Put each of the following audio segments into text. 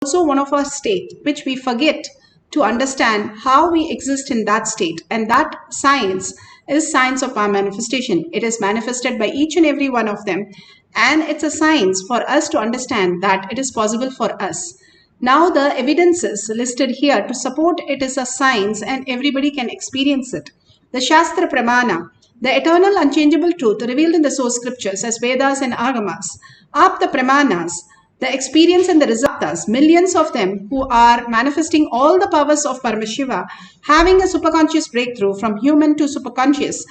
also one of our state, which we forget to understand how we exist in that state. And that science is science of our manifestation. It is manifested by each and every one of them. And it's a science for us to understand that it is possible for us. Now the evidences listed here to support it is a science and everybody can experience it. The Shastra Pramana, the eternal unchangeable truth revealed in the source scriptures as Vedas and Agamas, Apta Pramanas, the experience and the results, millions of them who are manifesting all the powers of Paramashiva, having a superconscious breakthrough from human to superconscious.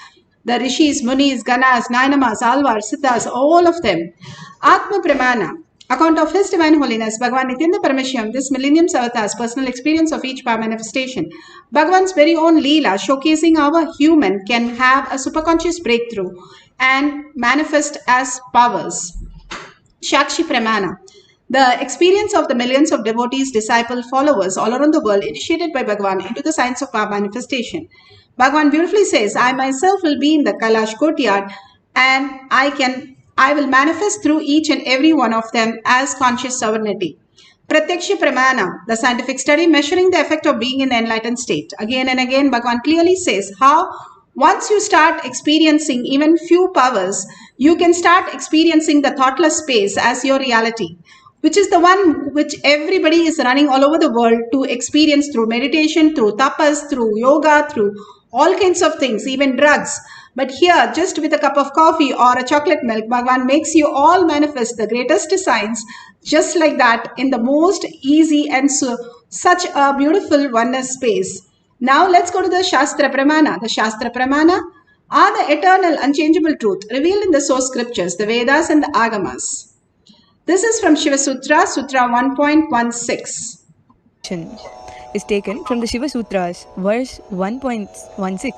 The Rishis, Munis, Ganas, Nainamas, Alvars, Siddhas, all of them. Atma Pramana, account of His Divine Holiness, Bhagavan Nithyananda Paramashivam, this millennium's avatar's personal experience of each power manifestation. Bhagavan's very own Leela, showcasing how a human can have a superconscious breakthrough and manifest as powers. Shakshi Pramana, the experience of the millions of devotees, disciples, followers all around the world initiated by Bhagavan into the science of power manifestation. Bhagavan beautifully says, I myself will be in the Kailash courtyard and I will manifest through each and every one of them as conscious sovereignty. Pratyaksha Pramana, the scientific study measuring the effect of being in the enlightened state. Again and again, Bhagavan clearly says how once you start experiencing even few powers, you can start experiencing the thoughtless space as your reality, which is the one which everybody is running all over the world to experience through meditation, through tapas, through yoga, through all kinds of things, even drugs. But here, just with a cup of coffee or a chocolate milk, Bhagavan makes you all manifest the greatest science, just like that, in the most easy and such a beautiful oneness space. Now let's go to the Shastra Pramana. The Shastra Pramana are the eternal, unchangeable truth revealed in the source scriptures, the Vedas and the Agamas. This is from Shiva Sutra, Sutra 1.16. Is taken from the Shiva Sutras, verse 1.16.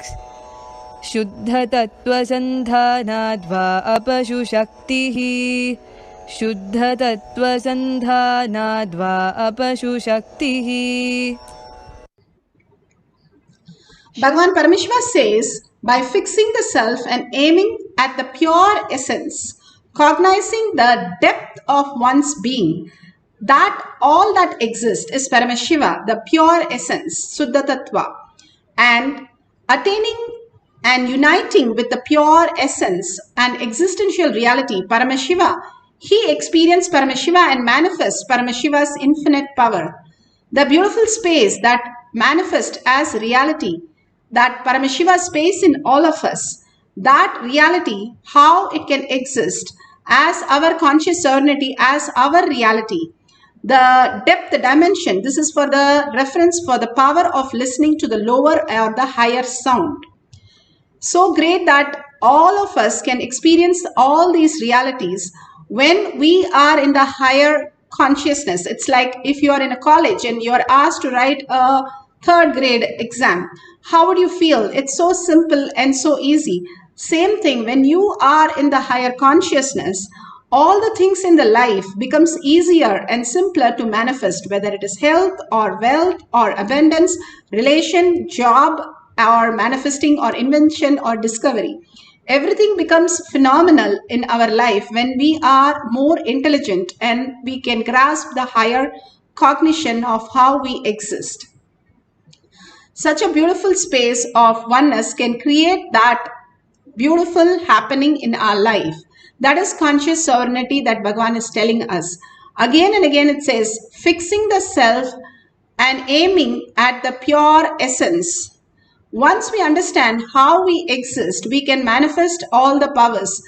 Shuddha Tattva Sandhanadva Apashu Shaktihi. Shuddha Tattva Sandhanadva Apashu Shaktihi. Bhagavan Paramashiva says, by fixing the self and aiming at the pure essence, cognizing the depth of one's being, that all that exists is Paramashiva, the pure essence, Suddha Tattva, and attaining and uniting with the pure essence and existential reality, Paramashiva, he experienced Paramashiva and manifests Paramashiva's infinite power. The beautiful space that manifests as reality, that Paramashiva space in all of us, that reality, how it can exist as our conscious sovereignty, as our reality. The depth dimension, this is for the reference for the power of listening to the lower or the higher sound. So great that all of us can experience all these realities when we are in the higher consciousness. It's like if you are in a college and you are asked to write a third grade exam. How would you feel? It's so simple and so easy. Same thing, when you are in the higher consciousness, all the things in the life becomes easier and simpler to manifest, whether it is health or wealth or abundance, relation, job, or manifesting or invention or discovery. Everything becomes phenomenal in our life when we are more intelligent and we can grasp the higher cognition of how we exist. Such a beautiful space of oneness can create that beautiful happening in our life. That is conscious sovereignty that Bhagavan is telling us. Again and again it says, fixing the self and aiming at the pure essence. Once we understand how we exist, we can manifest all the powers.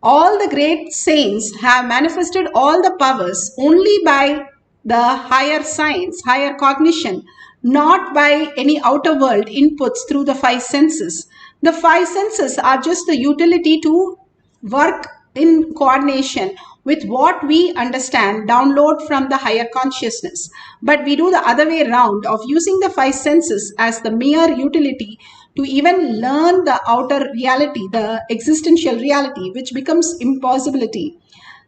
All the great saints have manifested all the powers only by the higher science, higher cognition, not by any outer world inputs through the five senses. The five senses are just the utility to work in coordination with what we understand, download from the higher consciousness. But we do the other way around of using the five senses as the mere utility to even learn the outer reality, the existential reality, which becomes impossibility.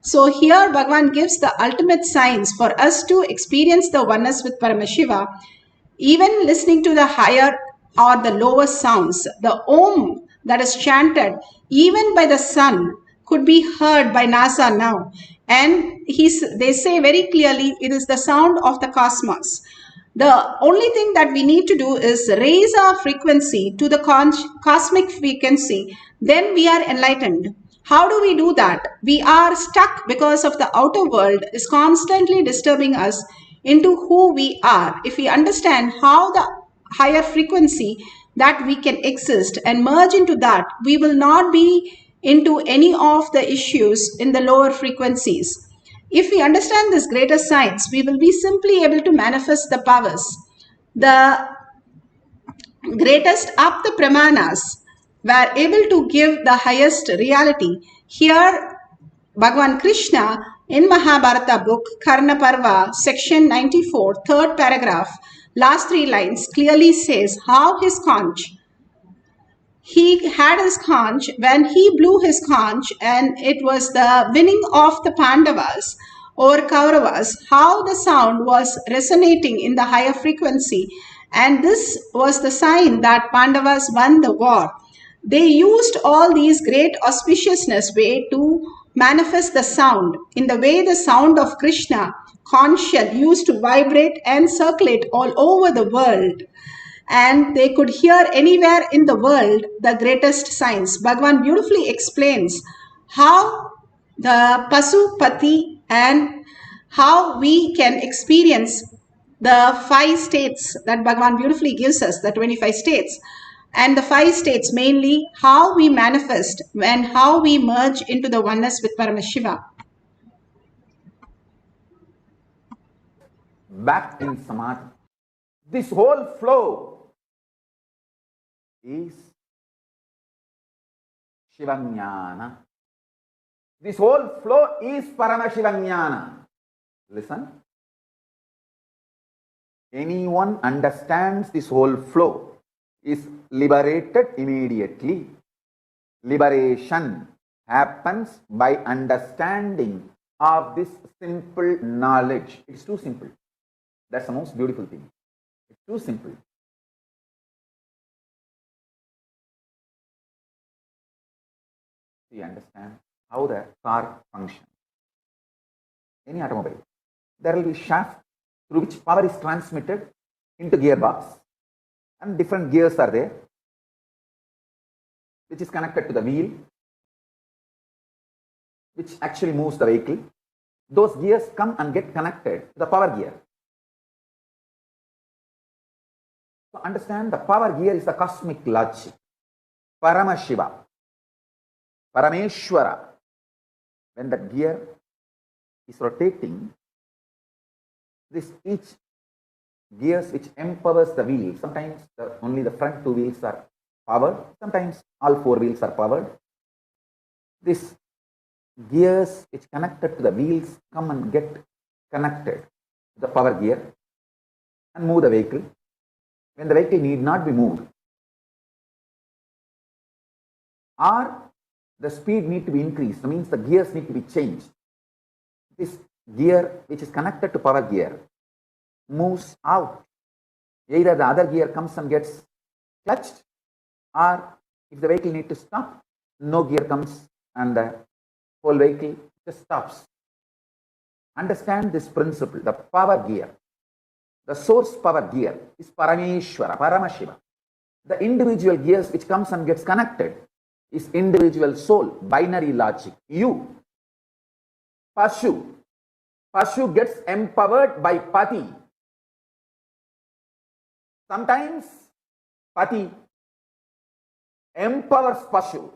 So here Bhagavan gives the ultimate science for us to experience the oneness with Paramashiva, even listening to the higher or the lower sounds. The Om that is chanted even by the sun could be heard by NASA now. And they say very clearly it is the sound of the cosmos. The only thing that we need to do is raise our frequency to the cosmic frequency. Then we are enlightened. How do we do that? We are stuck because of the outer world is constantly disturbing us into who we are. If we understand how the higher frequency that we can exist and merge into that, we will not be into any of the issues in the lower frequencies. If we understand this greater science, we will be simply able to manifest the powers. The greatest of the Pramanas were able to give the highest reality. Here, Bhagavan Krishna in Mahabharata book, Karna Parva, section 94, third paragraph, last three lines clearly says how his conch, he had his conch when he blew his conch, and it was the winning of the Pandavas or Kauravas, how the sound was resonating in the higher frequency. And this was the sign that Pandavas won the war. They used all these great auspiciousness way to manifest the sound in the way the sound of Krishna conch shell used to vibrate and circulate all over the world, and they could hear anywhere in the world the greatest science. Bhagavan beautifully explains how the Pasupati and how we can experience the five states that Bhagavan beautifully gives us, the 25 states. And the five states mainly how we manifest and how we merge into the oneness with Paramashiva. Back in Samadhi. This whole flow is Shivanyana. This whole flow is Paramashivanyana. Listen. Anyone understands this whole flow is liberated immediately. Liberation happens by understanding of this simple knowledge. It's too simple. That's the most beautiful thing. It's too simple. You understand how the car functions. Any automobile, there will be shaft through which power is transmitted into gearbox, and different gears are there, which is connected to the wheel, which actually moves the vehicle. Those gears come and get connected to the power gear. So understand, the power gear is the cosmic logic. Paramashiva, Parameshwara. When the gear is rotating, this each gears which empowers the wheel. Sometimes only the front two wheels are powered. Sometimes all four wheels are powered. This gears which connected to the wheels come and get connected to the power gear and move the vehicle when the vehicle need not be moved, or the speed need to be increased. That means the gears need to be changed. This gear which is connected to power gear moves out. Either the other gear comes and gets clutched, or if the vehicle need to stop, no gear comes and the whole vehicle just stops. Understand this principle. The power gear, the source power gear is Parameshwara, Paramashiva. The individual gears which comes and gets connected is individual soul, binary logic. You, Pashu. Pashu gets empowered by Pati. Sometimes Pati empowers Pashu.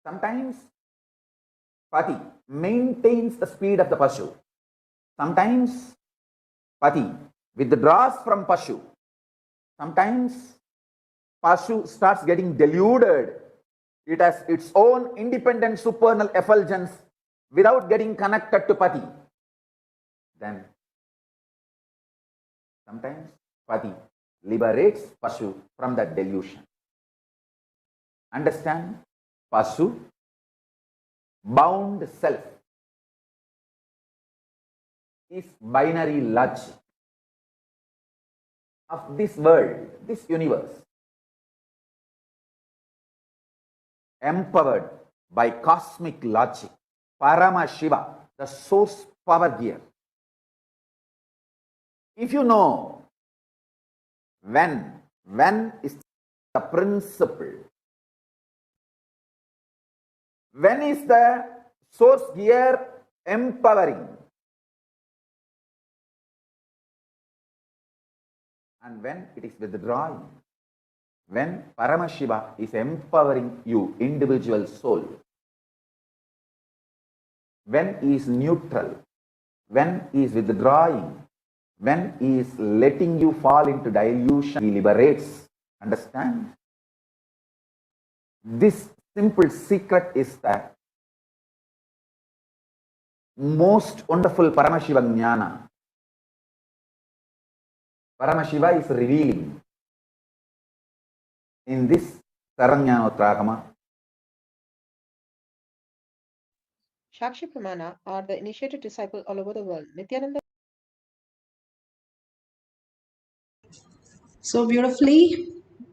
Sometimes Pati maintains the speed of the Pashu. Sometimes Pati withdraws from Pashu. Sometimes Pashu starts getting deluded. It has its own independent supernal effulgence without getting connected to Pati. Then sometimes Pati liberates Pashu from that delusion. Understand? Pashu, bound self, is binary logic of this world, this universe. Empowered by cosmic logic. Paramashiva, the source power gear. If you know when is the principle, when is the source gear empowering, and when it is withdrawing, when Paramashiva is empowering you, individual soul, when he is neutral, when he is withdrawing, when he is letting you fall into delusion, he liberates. Understand? This simple secret is that most wonderful Paramashiva Jnana. Paramashiva is revealing in this Saranyanotragama. Shakshi Pramana are the initiated disciples all over the world. Nithyananda. So beautifully,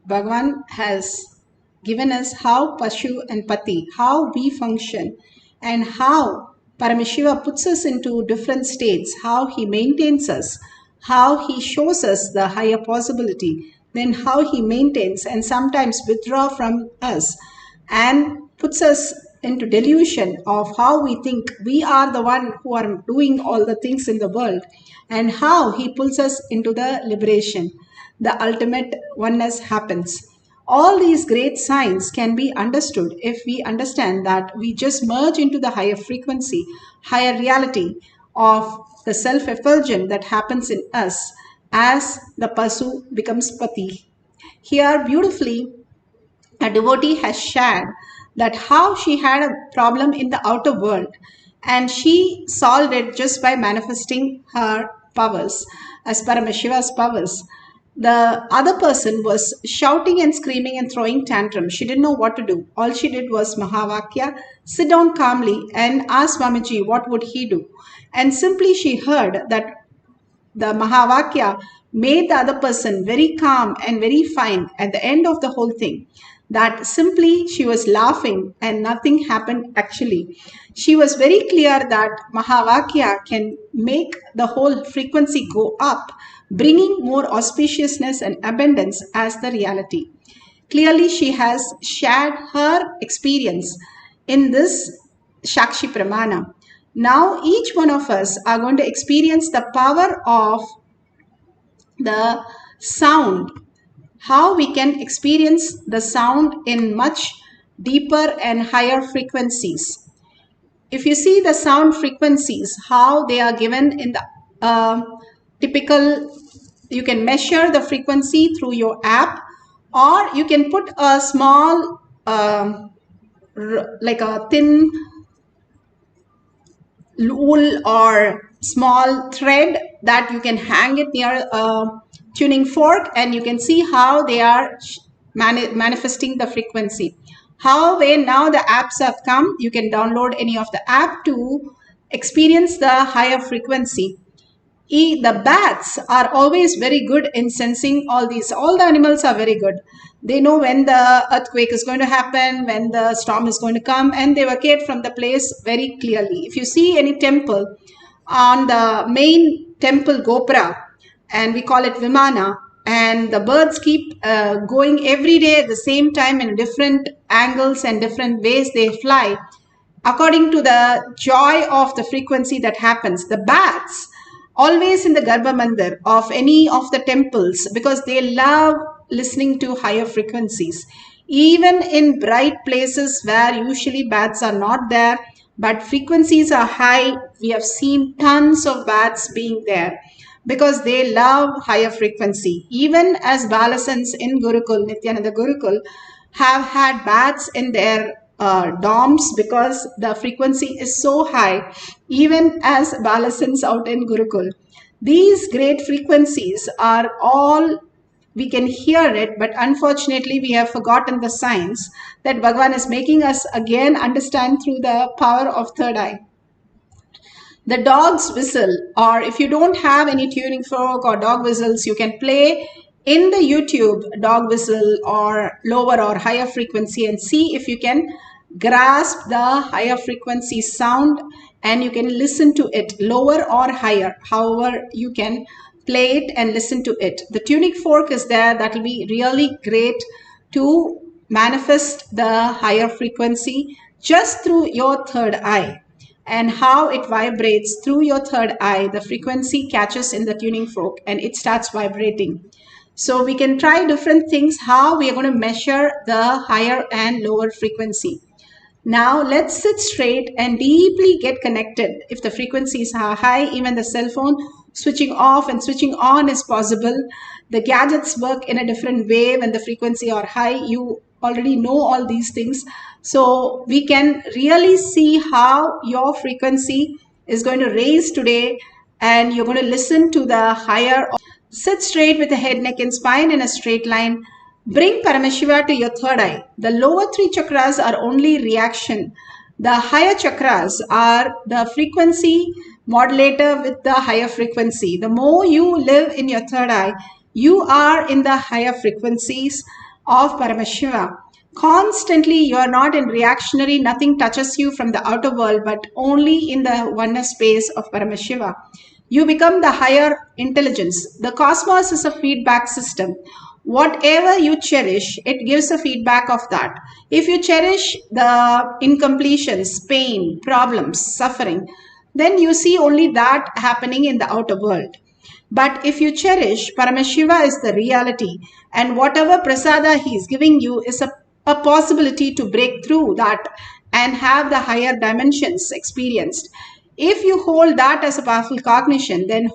Bhagavan has given us how Pashu and Pati, how we function, and how Paramashiva puts us into different states, how he maintains us, how he shows us the higher possibility, then how he maintains and sometimes withdraw from us and puts us into delusion of how we think we are the one who are doing all the things in the world, and how he pulls us into the liberation. The ultimate oneness happens. All these great signs can be understood if we understand that we just merge into the higher frequency, higher reality of the self-effulgence that happens in us as the Pasu becomes Pati. Here, beautifully, a devotee has shared that how she had a problem in the outer world and she solved it just by manifesting her powers as Paramashiva's powers. The other person was shouting and screaming and throwing tantrums. She didn't know what to do. All she did was Mahavakya, sit down calmly and ask Swamiji what would he do. And simply she heard that the Mahavakya made the other person very calm and very fine at the end of the whole thing. That simply she was laughing and nothing happened actually. She was very clear that Mahavakya can make the whole frequency go up, bringing more auspiciousness and abundance as the reality. Clearly, she has shared her experience in this Shakshi Pramana. Now, each one of us are going to experience the power of the sound, how we can experience the sound in much deeper and higher frequencies. If you see the sound frequencies, how they are given in the typical, you can measure the frequency through your app, or you can put a small, like a thin wool or small thread that you can hang it near a tuning fork, and you can see how they are manifesting the frequency. How when now the apps have come, you can download any of the app to experience the higher frequency. The bats are always very good in sensing all these. All the animals are very good. They know when the earthquake is going to happen, when the storm is going to come, and they vacate from the place very clearly. If you see any temple, on the main temple Gopura, and we call it Vimana, and the birds keep going every day at the same time in different angles and different ways they fly, according to the joy of the frequency that happens. The bats always in the Garbha Mandir of any of the temples, because they love listening to higher frequencies. Even in bright places where usually bats are not there, but frequencies are high, we have seen tons of bats being there because they love higher frequency. Even as Balasans in Gurukul, Nithyananda Gurukul, have had bats in their dorms because the frequency is so high, even as Balasans out in Gurukul. These great frequencies are all, we can hear it, but unfortunately we have forgotten the science that Bhagavan is making us again understand through the power of third eye. The dog's whistle, or if you don't have any tuning fork or dog whistles, you can play in the YouTube dog whistle or lower or higher frequency and see if you can grasp the higher frequency sound and you can listen to it, lower or higher, however you can play it and listen to it. The tuning fork is there. That will be really great to manifest the higher frequency just through your third eye. And how it vibrates through your third eye, the frequency catches in the tuning fork and it starts vibrating. So we can try different things how we are going to measure the higher and lower frequency. Now let's sit straight and deeply get connected. If the frequencies are high, even the cell phone switching off and switching on is possible. The gadgets work in a different way when the frequency are high. You already know all these things. So we can really see how your frequency is going to raise today and you're going to listen to the higher. Sit straight with the head, neck and spine in a straight line. Bring Paramashiva to your third eye. The lower three chakras are only reaction. The higher chakras are the frequency modulator with the higher frequency. The more you live in your third eye, you are in the higher frequencies of Paramashiva. Constantly, you are not in reactionary, nothing touches you from the outer world, but only in the oneness space of Paramashiva. You become the higher intelligence. The cosmos is a feedback system. Whatever you cherish, it gives a feedback of that. If you cherish the incompletions, pain, problems, suffering, then you see only that happening in the outer world. But if you cherish, Paramashiva is the reality, and whatever prasada he is giving you is a possibility to break through that and have the higher dimensions experienced. If you hold that as a powerful cognition, then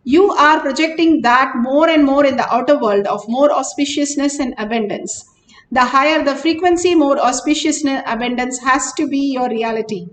you are projecting that more and more in the outer world of more auspiciousness and abundance. The higher the frequency, more auspiciousness, abundance has to be your reality.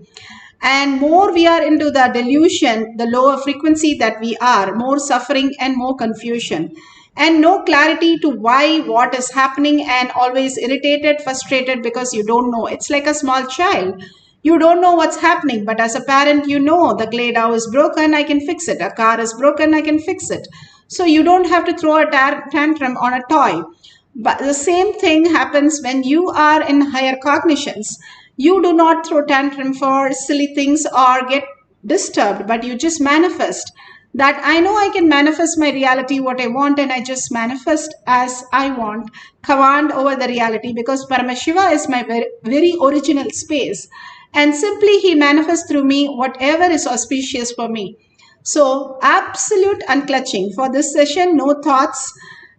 And more we are into the delusion, the lower frequency that we are, more suffering and more confusion. And no clarity to why, what is happening, and always irritated, frustrated because you don't know. It's like a small child. You don't know what's happening, but as a parent, you know the clay doll is broken, I can fix it. A car is broken, I can fix it. So you don't have to throw a tantrum on a toy. But the same thing happens when you are in higher cognitions. You do not throw tantrum for silly things or get disturbed, but you just manifest. That I know I can manifest my reality, what I want, and I just manifest as I want, command over the reality, because Paramashiva is my very original space. And simply he manifests through me whatever is auspicious for me. So absolute unclutching. For this session, no thoughts.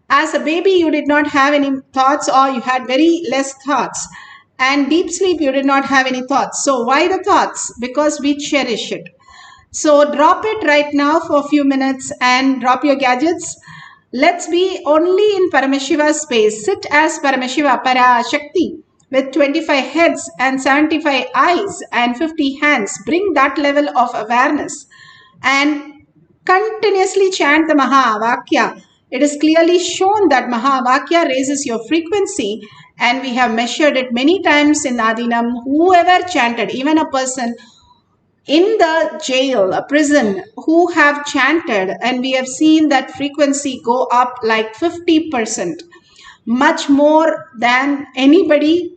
As a baby, you did not have any thoughts, or you had very less thoughts. And deep sleep, you did not have any thoughts. So why the thoughts? Because we cherish it. So drop it right now for a few minutes and drop your gadgets. Let's be only in Paramashiva space. Sit as Paramashiva, Parashakti, with 25 heads and 75 eyes and 50 hands. Bring that level of awareness and continuously chant the Mahavakya. It is clearly shown that Mahavakya raises your frequency, and we have measured it many times in Adinam. Whoever chanted, even a person in the jail, a prison, who have chanted, and we have seen that frequency go up like 50%, much more than anybody.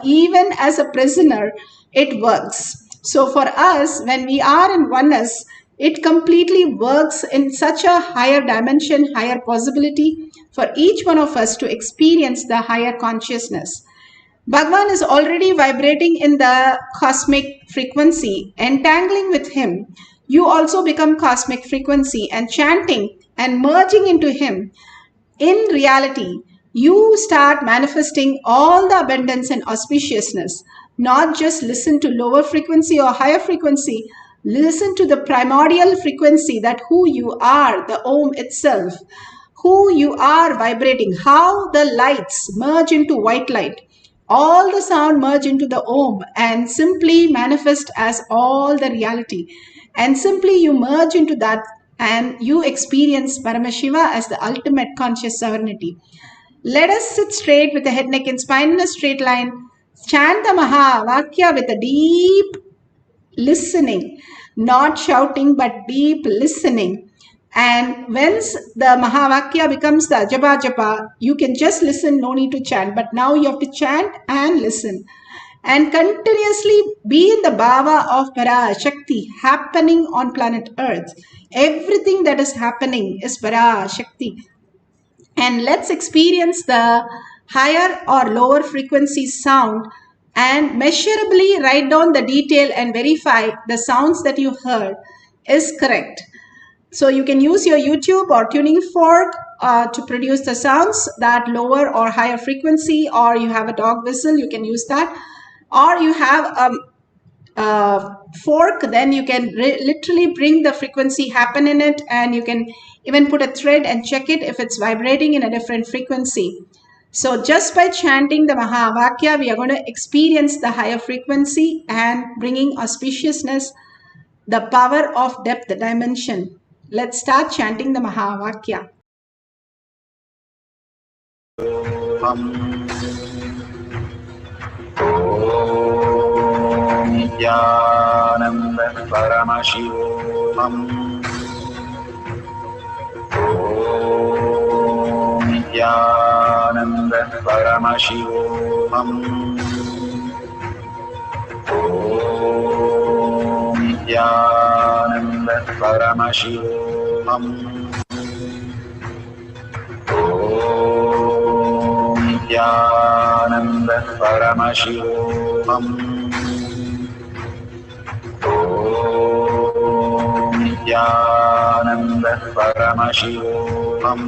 Even as a prisoner, it works. So for us, when we are in oneness, it completely works in such a higher dimension, higher possibility for each one of us to experience the higher consciousness. Bhagavan is already vibrating in the cosmic frequency. Entangling with him, you also become cosmic frequency, and chanting and merging into him. In reality, you start manifesting all the abundance and auspiciousness. Not just listen to lower frequency or higher frequency. Listen to the primordial frequency, that who you are, the Om itself, who you are vibrating, how the lights merge into white light. All the sound merge into the Om and simply manifest as all the reality. And simply you merge into that and you experience Paramashiva as the ultimate conscious sovereignty. Let us sit straight with the head, neck and spine in a straight line. Chant the Mahavakya with a deep listening, not shouting, but deep listening. And once the Mahavakya becomes the Japa Japa, you can just listen, no need to chant. But now you have to chant and listen. and continuously be in the bhava of Parashakti happening on planet Earth. Everything that is happening is Parashakti. And let's experience the higher or lower frequency sound and measurably write down the detail and verify the sounds that you heard is correct. So you can use your YouTube or tuning fork to produce the sounds that lower or higher frequency, or you have a dog whistle, you can use that, or you have fork, then you can literally bring the frequency happen in it, and you can even put a thread and check it if it's vibrating in a different frequency. So just by chanting the Mahavakya, we are going to experience the higher frequency and bringing auspiciousness, the power of depth dimension. Let's start chanting the Mahavakya. Nithyananda Paramashivoham. Nithyananda Paramashivoham. Nithyananda Paramashivoham. Nithyananda Paramashivoham. Nithyananda Paramashivoham.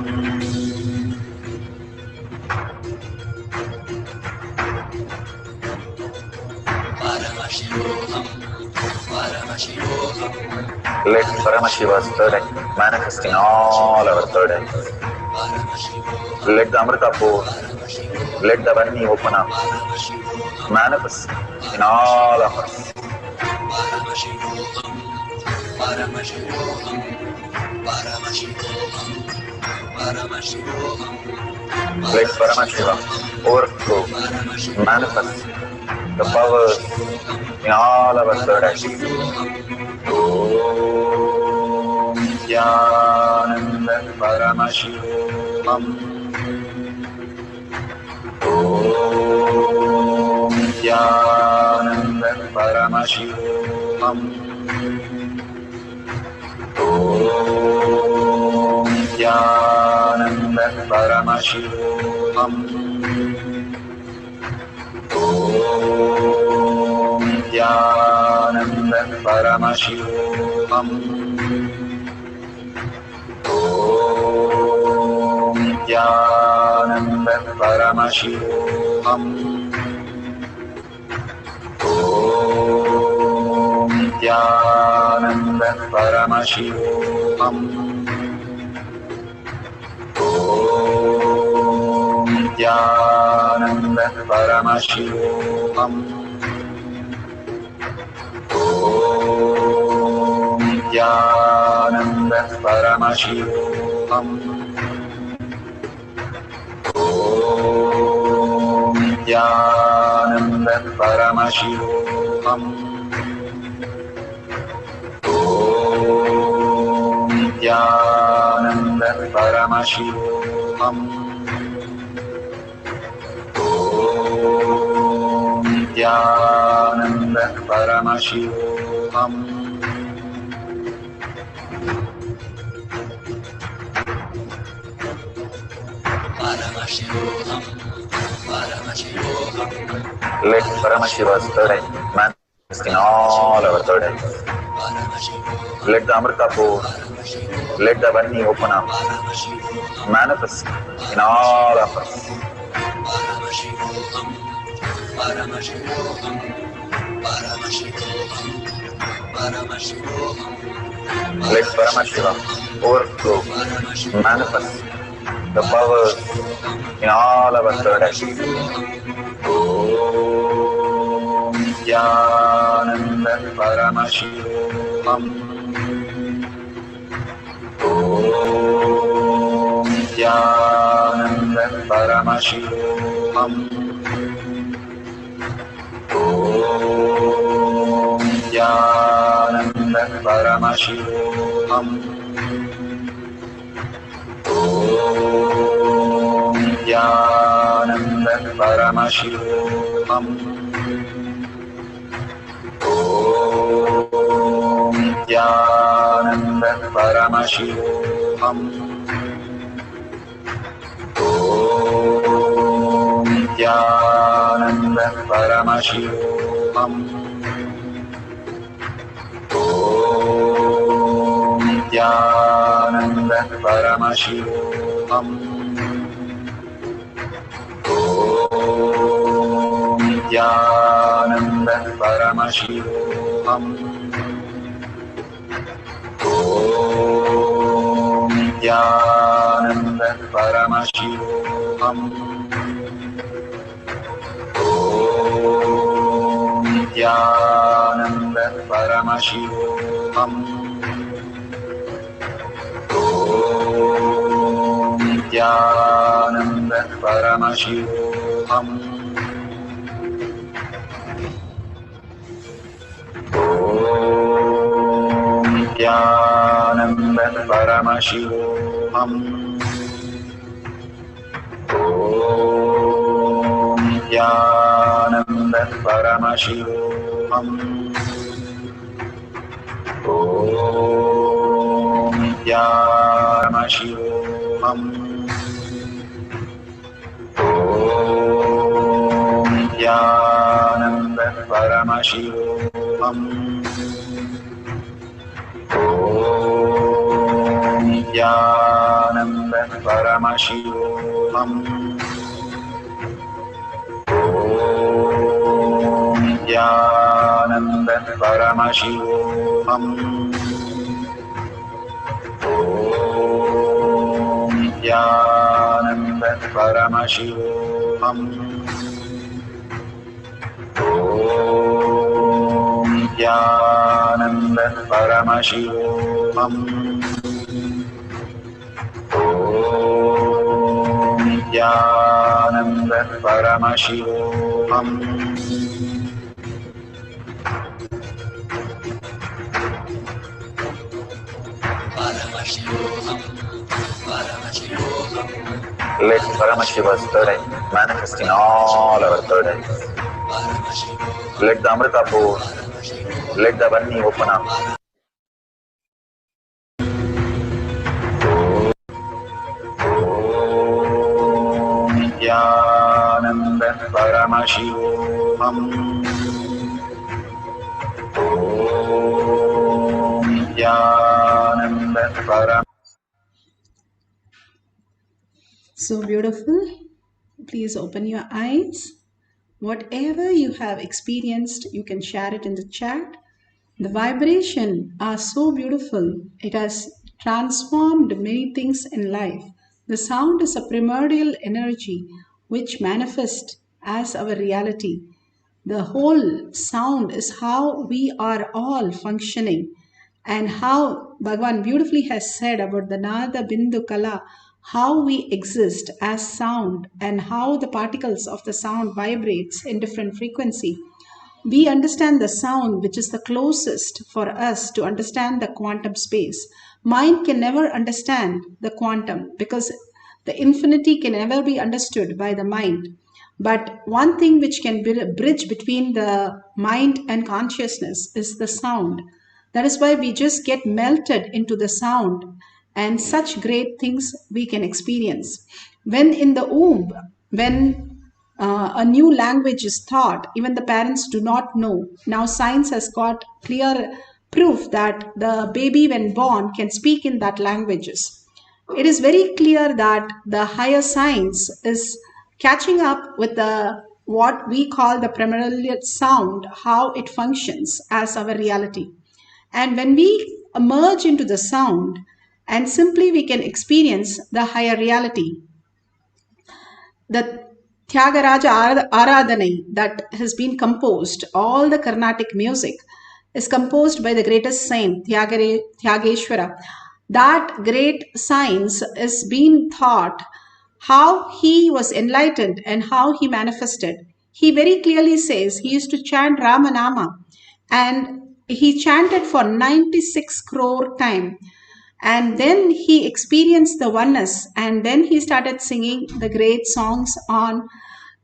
Let Paramashiva's third eye manifest in all our third eyes. Let the Amrita pour, let the Vani open up, manifest in all of us. Let Paramashiva overflow, manifest the powers in all our third eyes. Om Nithyananda Paramashivoham. Om Nithyananda Paramashivoham. Om Nithyananda Paramashivoham. Om Nithyananda Paramashivoham. Om Nithyananda Paramashivoham. Om Nithyananda Paramashivoham. Om Nithyananda Paramashivoham. Om Nithyananda Paramashivoham. Om Nithyananda Paramashivoham. Om Nithyananda Paramashivoham. Om Nithyananda Paramashivoham. Let Paramashiva's third eye manifest in all our third eyes. Let the Amrita pour, let the Vani open up, manifest in all of us. Let Paramashiva overflow, manifest the powers in all our third eyes. Om Nithyananda Paramashivoham. Om Nithyananda Paramashivoham. Om Nithyananda Paramashivoham. Om Nithyananda Paramashivoham. Nithyananda Paramashivoham. Om Nithyananda Paramashivoham. Om Nithyananda Paramashivoham. Om Nithyananda Paramashivoham. Om Nithyananda Paramashivoham. Om Nithyananda Paramashivoham. Om Nithyananda Paramashivoham. Om Nithyananda Paramashivoham. Om Nithyananda Paramashivoham. Om Nithyananda Paramashivoham. Om Nithyananda Paramashivoham. Om Nithyananda Paramashivoham. Om Nithyananda Paramashivoham. Om Nithyananda Paramashivoham. Om Nithyananda Paramashivoham. Let Paramashiva's third eye manifest in all our third eyes. Let the Amrita pour, let the Vani open up. Om Nithyananda Paramashivoham. Om Nithyananda Paramashivoham. So beautiful. Please open your eyes. Whatever you have experienced, you can share it in the chat. The vibration are so beautiful. It has transformed many things in life. The sound is a primordial energy which manifests as our reality. The whole sound is how we are all functioning, and how Bhagavan beautifully has said about the Nada Bindu Kala, how we exist as sound and how the particles of the sound vibrates in different frequency. We understand the sound which is the closest for us to understand the quantum space. Mind can never understand the quantum because the infinity can never be understood by the mind. But one thing which can bridge between the mind and consciousness is the sound. That is why we just get melted into the sound, and such great things we can experience. When in the womb, when a new language is taught, even the parents do not know. Now science has got clear proof that the baby when born can speak in that languages. It is very clear that the higher science is catching up with the what we call the primordial sound, how it functions as our reality. And when we emerge into the sound, and simply we can experience the higher reality. The Tyagaraja Aradhanai that has been composed, all the Carnatic music is composed by the greatest saint, Tyageshwara. That great science is being taught how he was enlightened and how he manifested. He very clearly says he used to chant Ramanama, and he chanted for 96 crore time, and then he experienced the oneness, and then he started singing the great songs on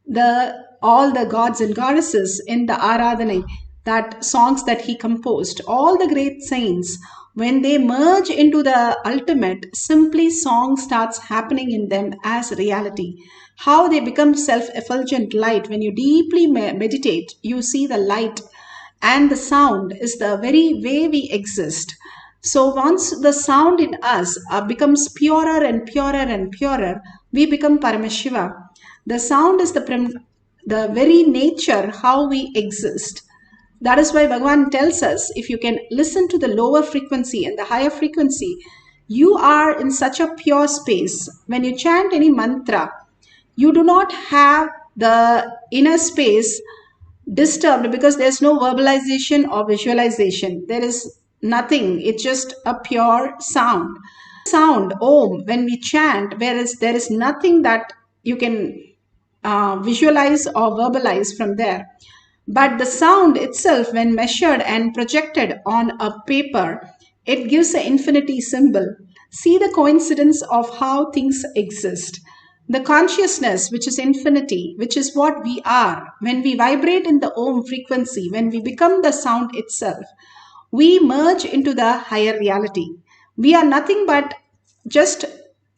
the all the gods and goddesses in the Aradhanai. that songs that he composed, all the great saints, when they merge into the ultimate, simply song starts happening in them as reality. How they become self-effulgent light. When you deeply meditate, you see the light, and the sound is the very way we exist. So once the sound in us becomes purer and purer and purer, we become Paramashiva. The sound is the very nature how we exist. That is why Bhagavan tells us, if you can listen to the lower frequency and the higher frequency, you are in such a pure space. When you chant any mantra, you do not have the inner space disturbed because there's no verbalization or visualization. There is nothing. It's just a pure sound. Sound, Om, when we chant, whereas there is nothing that you can visualize or verbalize from there. But the sound itself, when measured and projected on a paper, it gives an infinity symbol. See the coincidence of how things exist. The consciousness, which is infinity, which is what we are, when we vibrate in the Om frequency, when we become the sound itself, we merge into the higher reality. We are nothing but just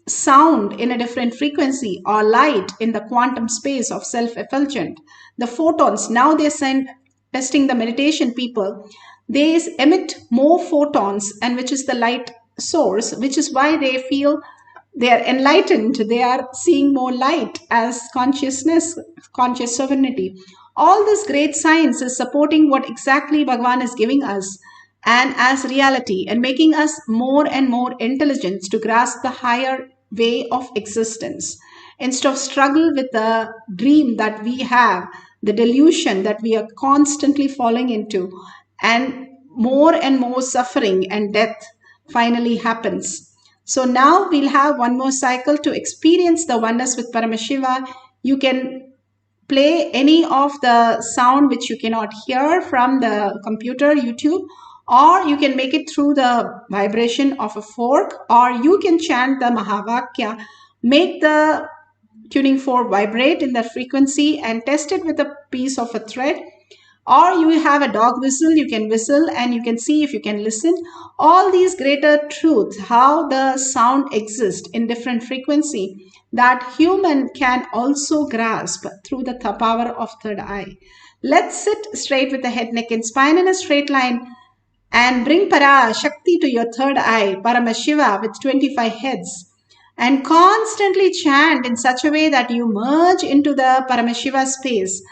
sound in a different frequency, or light in the quantum space of self-effulgent. The photons, now they send testing the meditation people, they emit more photons, and which is the light source, which is why they feel they are enlightened. They are seeing more light as consciousness, conscious sovereignty. All this great science is supporting what exactly Bhagavan is giving us and as reality, and making us more and more intelligent to grasp the higher way of existence. Instead of struggle with the dream that we have, the delusion that we are constantly falling into, and more suffering and death finally happens. So now we'll have one more cycle to experience the oneness with Paramashiva. You can play any of the sound which you cannot hear from the computer, YouTube, or you can make it through the vibration of a fork, or you can chant the Mahavakya, make the tuning fork vibrate in the frequency and test it with a piece of a thread. Or you have a dog whistle, you can whistle and you can see if you can listen. All these greater truths, how the sound exists in different frequency, that human can also grasp through the power of third eye. Let's sit straight with the head, neck and spine in a straight line, and bring Parashakti to your third eye, Paramashiva with 25 heads, and constantly chant in such a way that you merge into the Paramashiva space,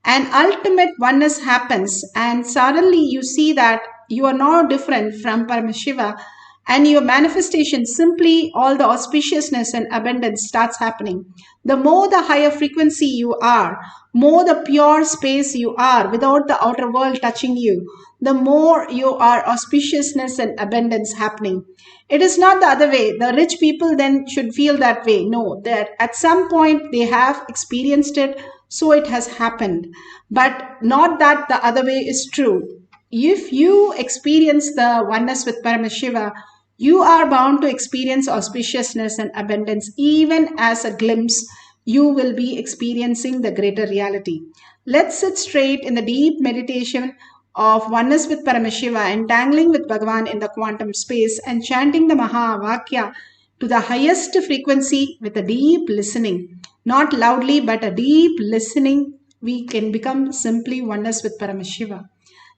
and ultimate oneness happens, and suddenly you see that you are no different from Paramashiva, and your manifestation, simply all the auspiciousness and abundance starts happening. The more the higher frequency you are, more the pure space you are without the outer world touching you, the more you are auspiciousness and abundance happening. It is not the other way. The rich people then should feel that way. No, that at some point they have experienced it, so it has happened. But not that the other way is true. If you experience the oneness with Paramashiva, you are bound to experience auspiciousness and abundance. Even as a glimpse, you will be experiencing the greater reality. Let's sit straight in the deep meditation of oneness with Paramashiva, entangling with Bhagavan in the quantum space and chanting the Mahavakya to the highest frequency with a deep listening. Not loudly, but a deep listening, we can become simply oneness with Paramashiva.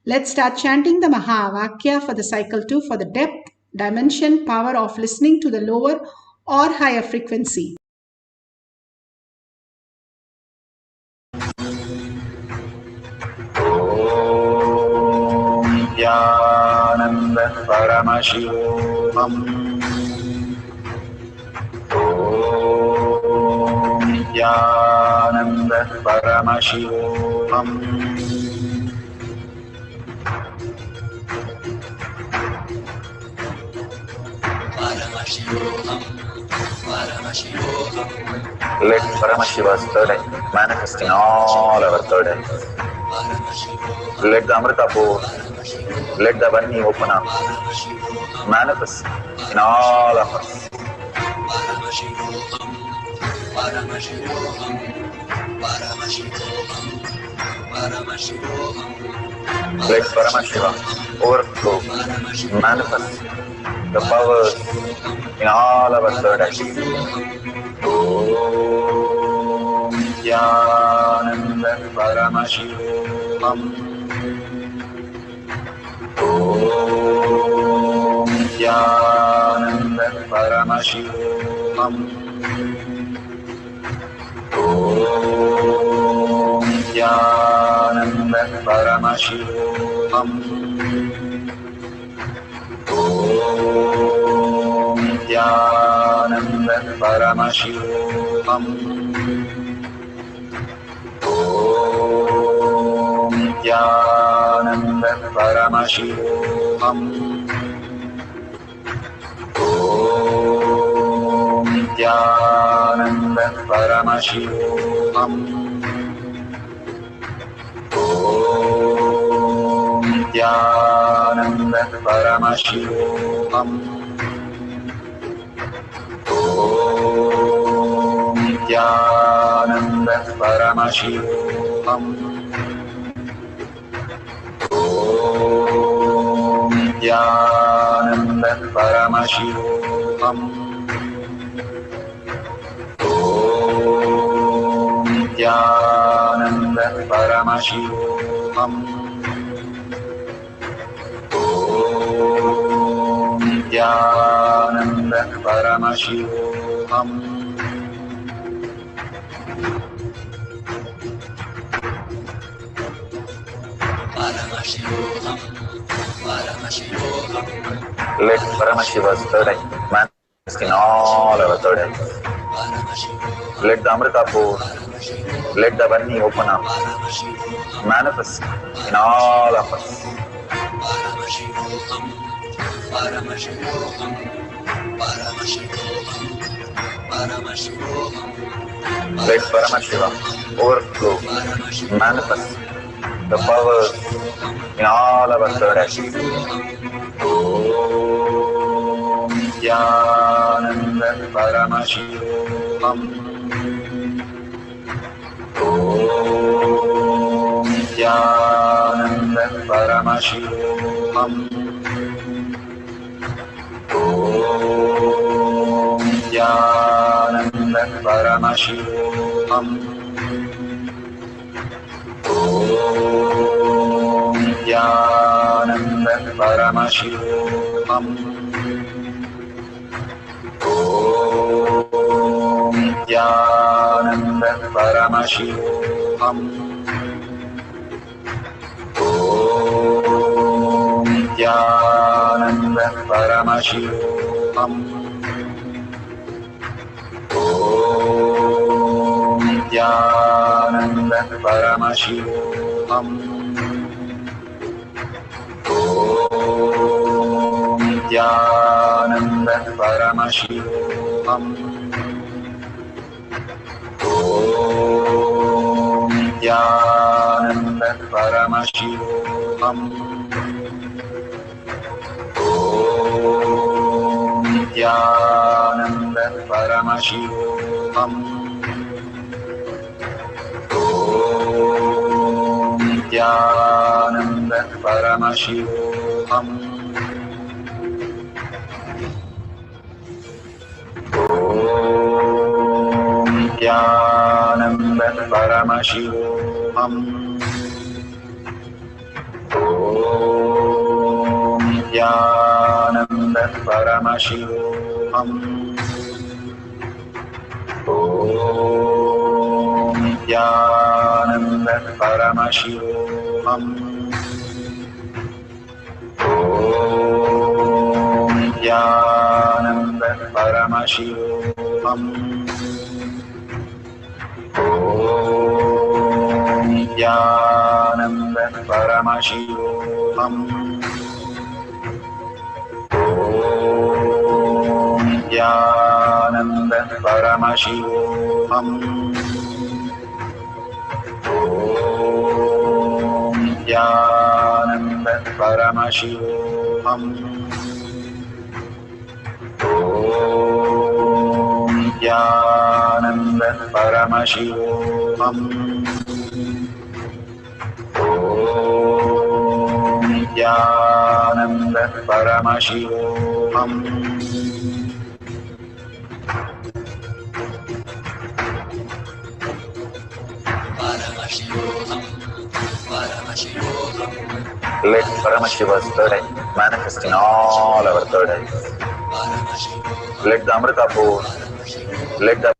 Let's start chanting the Mahavakya for the cycle 2 for the depth, dimension, power of listening to the lower or higher frequency. Nithyananda Paramashivoham. Om Nithyananda Paramashivoham. Paramashivoham, Paramashivoham. Let Paramashiva's third eye manifest in all our third eyes. Let the Amrita pour, let the Vani open up, manifest in all of us. Paramashivoham, Paramashivoham, Paramashivoham, Let Paramashiva overflow, manifest the powers in all our third eye. Om Nithyananda Paramashivam. Om Nithyananda Paramashivam. Om Nithyananda Paramashivam. Om Nithyananda Paramashivam. Om Nithyananda Paramashivoham. Om Nithyananda Paramashivoham. Om Nithyananda Paramashivoham. Om Nithyananda Paramashivoham. Om Nithyananda Paramashivoham. Om Nithyananda Paramashivoham. Om Nithyananda Paramashivoham. Let Paramashiva's third eye manifest in all our third eyes. Let the Amrita pour, let the Varni open up, manifest in all of us. Let Paramashiva overflow, manifest the powers in all our third eyes. Om Nithyananda Paramashivoham. Om Nithyananda Paramashivoham. Om Nithyananda Paramashivoham. Om Nithyananda Paramashivoham. Om Nithyananda Paramashivoham. Om Nithyananda Paramashivoham. Om Nithyananda Paramashivoham. Om Nithyananda Paramashivoham. Om Nithyananda Paramashivoham. Om Nithyananda Paramashivoham. Om Nithyananda Paramashivoham. Om Nithyananda Paramashivoham. Om Nithyananda Paramashivoham. Om Nithyananda Paramashivoham. Om Nithyananda Paramashivoham. Om Nithyananda Paramashivoham. Om Nithyananda Paramashivoham. Om Nithyananda Paramashivoham. Om Nithyananda Paramashivoham. Nithyananda Paramashivoham. Let Paramashiva's third eye manifest in all our third eyes. Let the Amrita pour, let the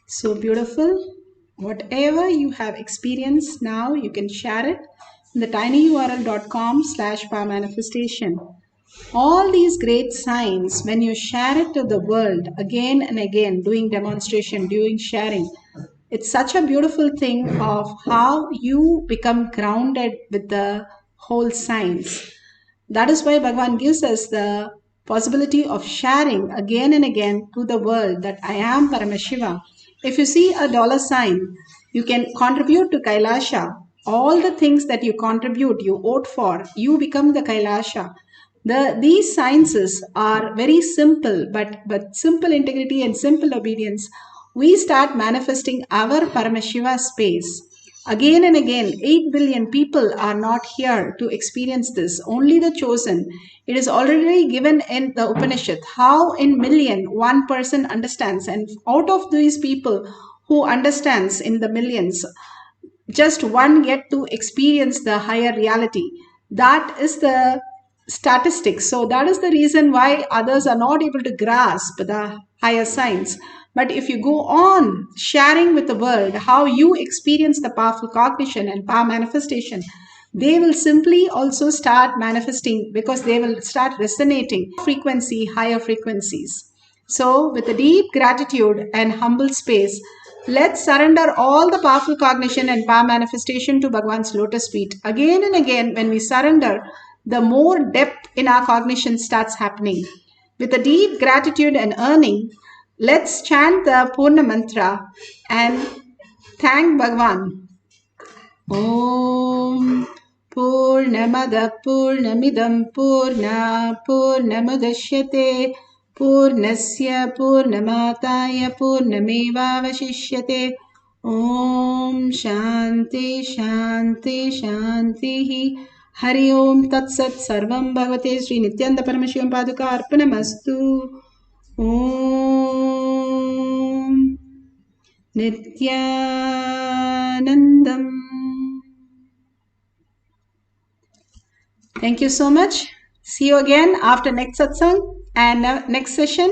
So beautiful. Whatever you have experienced now, you can share it in the tinyurl.com/powermanifestation. All these great signs, when you share it to the world again and again, doing demonstration, doing sharing, it's such a beautiful thing of how you become grounded with the whole science. That is why Bhagavan gives us the possibility of sharing again and again to the world that I am Paramashiva. If you see a dollar sign, you can contribute to Kailasha. All the things that you contribute, you vote for, you become the Kailasha. These sciences are very simple, but simple integrity and simple obedience, we start manifesting our Paramashiva space. Again and again, 8 billion people are not here to experience this, only the chosen. It is already given in the Upanishad how in million one person understands, and out of these people who understands in the millions, just one get to experience the higher reality. That is the statistics. So that is the reason why others are not able to grasp the higher science. But if you go on sharing with the world how you experience the powerful cognition and power manifestation, they will simply also start manifesting, because they will start resonating frequency, higher frequencies. So with a deep gratitude and humble space, let's surrender all the powerful cognition and power manifestation to Bhagwan's lotus feet. Again and again, when we surrender, the more depth in our cognition starts happening. With a deep gratitude and earning, let's chant the Purna Mantra and thank Bhagwan. Om Purnamada Purnamidam Purna Purnamudashyate Purnasya Purnamataya Purnamevavashishyate. Om Shanti Shanti Shanti. Hari Om Tat Sat Sarvam Bhavate Sri Nithyananda Paramashivam Paduka Arpanamastu. Om Nithyanandam. Thank you so much. See you again after next satsang and next session.